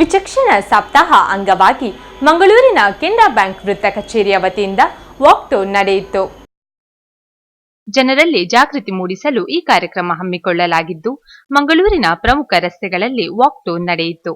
ವಿಚಕ್ಷಣ ಸಪ್ತಾಹ ಅಂಗವಾಗಿ ಮಂಗಳೂರಿನ ಕೆನರಾ ಬ್ಯಾಂಕ್ ವೃತ್ತ ಕಚೇರಿಯ ವತಿಯಿಂದ ವಾಕ್ಥಾನ್ ನಡೆಯಿತು. ಜನರಲ್ಲಿ ಜಾಗೃತಿ ಮೂಡಿಸಲು ಈ ಕಾರ್ಯಕ್ರಮ ಹಮ್ಮಿಕೊಳ್ಳಲಾಗಿದ್ದು, ಮಂಗಳೂರಿನ ಪ್ರಮುಖ ರಸ್ತೆಗಳಲ್ಲಿ ವಾಕ್ಥಾನ್ ನಡೆಯಿತು.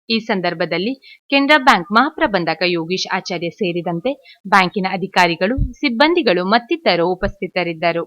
ಈ ಸಂದರ್ಭದಲ್ಲಿ ಕೆನರಾ ಬ್ಯಾಂಕ್ ಮಹಾಪ್ರಬಂಧಕ ಯೋಗೀಶ್ ಆಚಾರ್ಯ ಸೇರಿದಂತೆ ಬ್ಯಾಂಕಿನ ಅಧಿಕಾರಿಗಳು, ಸಿಬ್ಬಂದಿಗಳು ಮತ್ತಿತರರು ಉಪಸ್ಥಿತರಿದ್ದರು.